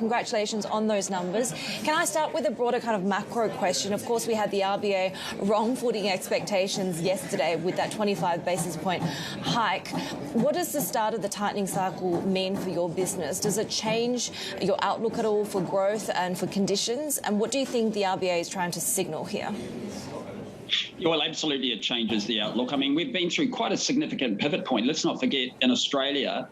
congratulations on those numbers. Can I start with a broader kind of macro question? Of course, we had the RBA wrong-footing expectations yesterday with that 25 basis point hike. What does the start of the tightening cycle mean for your business? Does it change your outlook at all for growth and for conditions? And what do you think the RBA is trying to signal here? Well, absolutely, it changes the outlook. I mean, we've been through quite a significant pivot point. Let's not forget, in Australia,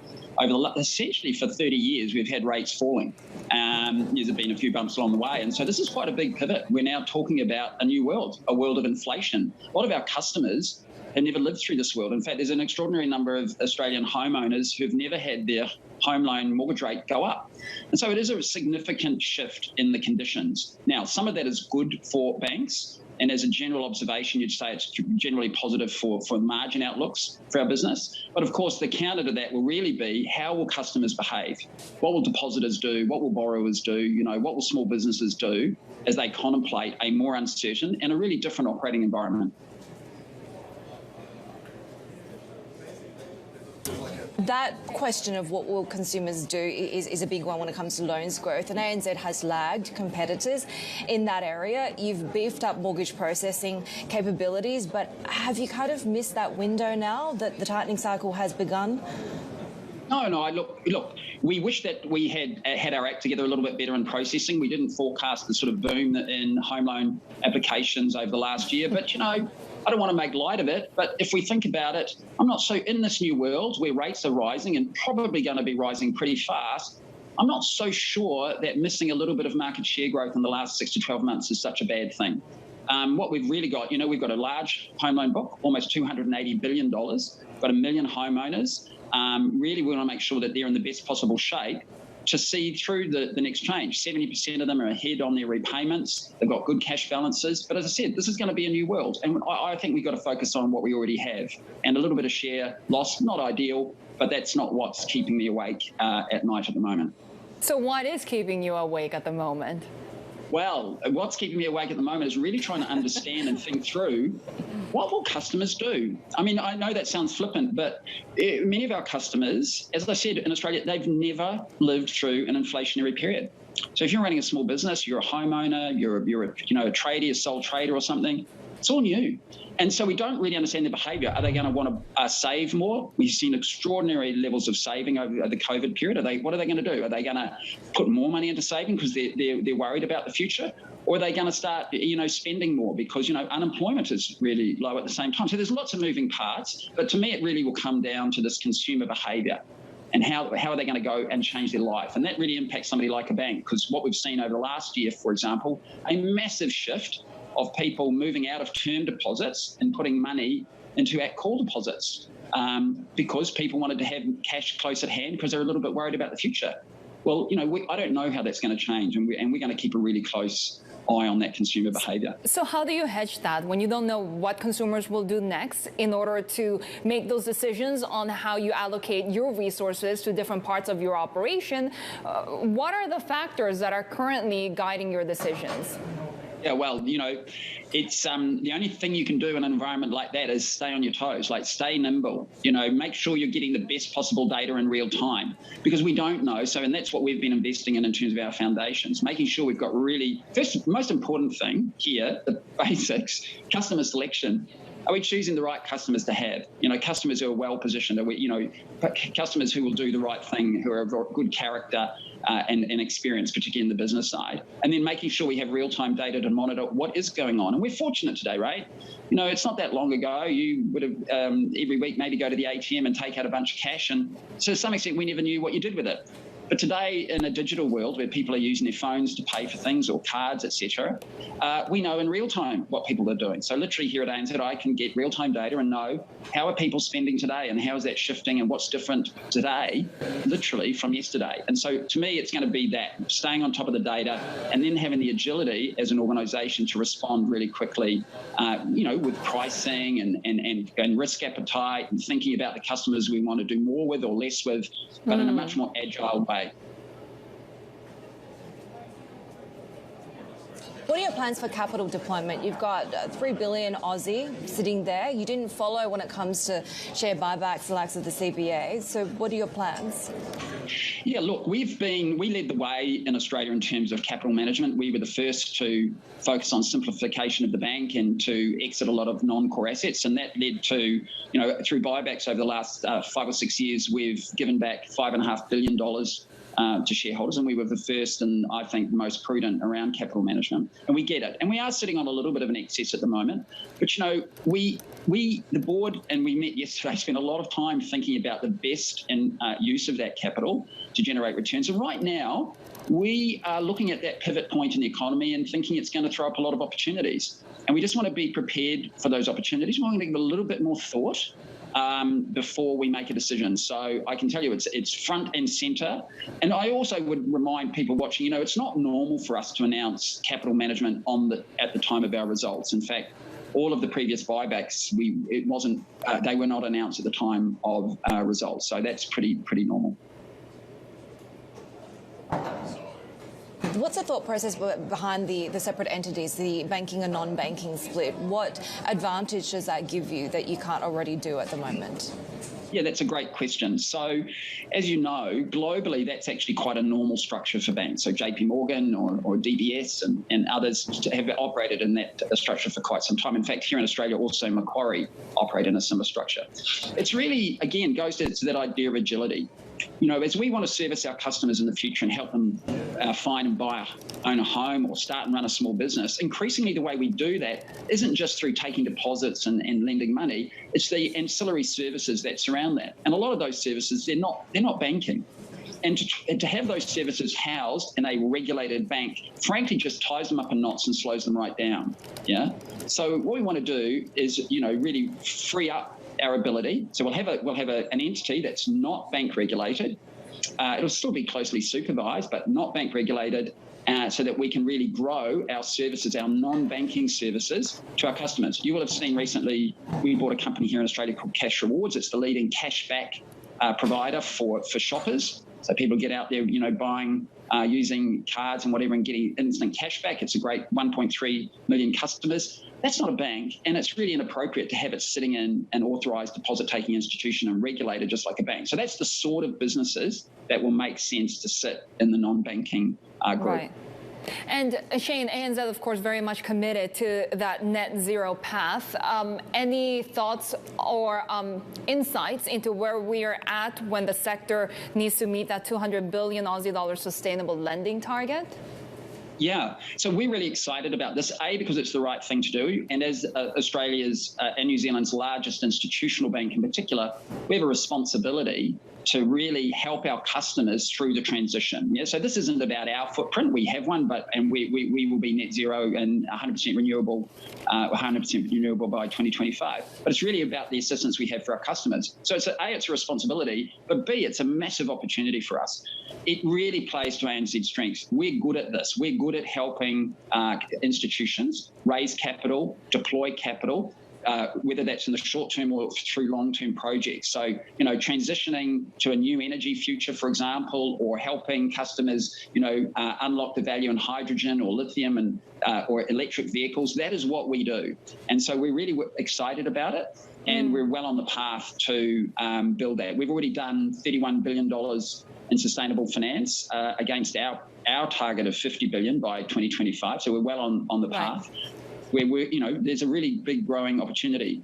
essentially for 30 years, we've had rates falling. There's been a few bumps along the way. And so this is quite a big pivot. We're now talking about a new world, a world of inflation. A lot of our customers have never lived through this world. In fact, there's an extraordinary number of Australian homeowners who've never had their home loan mortgage rate go up. And so it is a significant shift in the conditions. Now, some of that is good for banks. And as a general observation, you'd say it's generally positive for margin outlooks for our business. But of course, the counter to that will really be, how will customers behave? What will depositors do? What will borrowers do? What will small businesses do as they contemplate a more uncertain and a really different operating environment? That question of what will consumers do is a big one when it comes to loans growth, and ANZ has lagged competitors in that area. You've beefed up mortgage processing capabilities, but have you kind of missed that window now that the tightening cycle has begun? No. Look. We wish that we had our act together a little bit better in processing. We didn't forecast the sort of boom in home loan applications over the last year, but I don't want to make light of it, but if we think about it, I'm not so in this new world where rates are rising and probably going to be rising pretty fast. I'm not so sure that missing a little bit of market share growth in the last 6 to 12 months is such a bad thing. What we've really got, we've got a large home loan book, almost $280 billion, got 1 million homeowners. Really, we want to make sure that they're in the best possible shape to see through the next change. 70% of them are ahead on their repayments. They've got good cash balances. But as I said, this is going to be a new world. And I think we've got to focus on what we already have. And a little bit of share loss, not ideal, but that's not what's keeping me awake at night at the moment. So what is keeping you awake at the moment? Well, what's keeping me awake at the moment is really trying to understand and think through, what will customers do? I mean, I know that sounds flippant, but many of our customers, as I said, in Australia, they've never lived through an inflationary period. So if you're running a small business, you're a homeowner, you're a tradie, a sole trader or something, it's all new. And so we don't really understand their behaviour. Are they going to want to save more? We've seen extraordinary levels of saving over the COVID period. What are they going to do? Are they going to put more money into saving because they're worried about the future? Or are they going to start, spending more because, unemployment is really low at the same time? So there's lots of moving parts. But to me, it really will come down to this consumer behaviour and how are they going to go and change their life? And that really impacts somebody like a bank, because what we've seen over the last year, for example, a massive shift of people moving out of term deposits and putting money into at-call deposits because people wanted to have cash close at hand because they're a little bit worried about the future. Well, I don't know how that's going to change, and we're going to keep a really close eye on that consumer behaviour. So how do you hedge that when you don't know what consumers will do next in order to make those decisions on how you allocate your resources to different parts of your operation? What are the factors that are currently guiding your decisions? Yeah, well, it's the only thing you can do in an environment like that is stay on your toes, like stay nimble, make sure you're getting the best possible data in real time, because we don't know. So, and that's what we've been investing in terms of our foundations, making sure we've got really, first, most important thing here, the basics, customer selection. Are we choosing the right customers to have? Customers who are well positioned, customers who will do the right thing, who are of good character and experience, particularly in the business side. And then making sure we have real-time data to monitor what is going on. And we're fortunate today, right? It's not that long ago, you would have every week maybe go to the ATM and take out a bunch of cash. And so to some extent, we never knew what you did with it. But today, in a digital world where people are using their phones to pay for things or cards, etc., we know in real time what people are doing. So literally here at ANZ, I can get real-time data and know how are people spending today and how is that shifting and what's different today, literally from yesterday. And so to me, it's going to be that, staying on top of the data and then having the agility as an organisation to respond really quickly, with pricing and risk appetite and thinking about the customers we want to do more with or less with, but in a much more agile way. What are your plans for capital deployment? You've got 3 billion Aussie sitting there. You didn't follow when it comes to share buybacks, the likes of the CBA. So what are your plans? Yeah, look, we led the way in Australia in terms of capital management. We were the first to focus on simplification of the bank and to exit a lot of non-core assets. And that led to, through buybacks over the last 5 or 6 years, we've given back $5.5 billion to shareholders, and we were the first and I think the most prudent around capital management. And we get it. And we are sitting on a little bit of an excess at the moment. But, we the board, and we met yesterday, spent a lot of time thinking about the best and use of that capital to generate returns. And right now, we are looking at that pivot point in the economy and thinking it's going to throw up a lot of opportunities. And we just want to be prepared for those opportunities. We want to give a little bit more thought before we make a decision. So I can tell you it's front and centre. And I also would remind people watching, it's not normal for us to announce capital management at the time of our results. In fact, all of the previous buybacks, they were not announced at the time of results. So that's pretty normal. What's the thought process behind the separate entities, the banking and non-banking split? What advantage does that give you that you can't already do at the moment? Yeah, that's a great question. So, as you know, globally, that's actually quite a normal structure for banks. So JP Morgan or DBS and others have operated in that structure for quite some time. In fact, here in Australia, also Macquarie operate in a similar structure. It's really, again, goes to that idea of agility. As we want to service our customers in the future and help them find and own a home or start and run a small business, increasingly the way we do that isn't just through taking deposits and lending money, it's the ancillary services that surround that. And a lot of those services, they're not banking. And to have those services housed in a regulated bank, frankly, just ties them up in knots and slows them right down. Yeah. So what we want to do is, really free up our ability. So we'll have an entity that's not bank regulated. It'll still be closely supervised, but not bank regulated, so that we can really grow our services, our non-banking services, to our customers. You will have seen recently we bought a company here in Australia called Cash Rewards. It's the leading cashback provider for shoppers. So people get out there, buying using cards and whatever and getting instant cashback. It's a great 1.3 million customers. That's not a bank, and it's really inappropriate to have it sitting in an authorised deposit-taking institution and regulated just like a bank. So that's the sort of businesses that will make sense to sit in the non-banking group. Right. And Shayne, ANZ, of course, very much committed to that net zero path. Any thoughts or insights into where we're at when the sector needs to meet that 200 billion Aussie dollars sustainable lending target? Yeah, so we're really excited about this, because it's the right thing to do. And as Australia's and New Zealand's largest institutional bank in particular, we have a responsibility to really help our customers through the transition. Yeah, so this isn't about our footprint. We have one, and we will be net zero and 100% renewable by 2025. But it's really about the assistance we have for our customers. So it's a responsibility, but B, it's a massive opportunity for us. It really plays to ANZ's strengths. We're good at this. We're good at helping institutions raise capital, deploy capital, whether that's in the short term or through long-term projects. So, transitioning to a new energy future, for example, or helping customers, unlock the value in hydrogen or lithium and or electric vehicles, that is what we do. And so we're really excited about it, and we're well on the path to build that. We've already done $31 billion in sustainable finance against our target of $50 billion by 2025. So we're well on the path. Where there's a really big growing opportunity.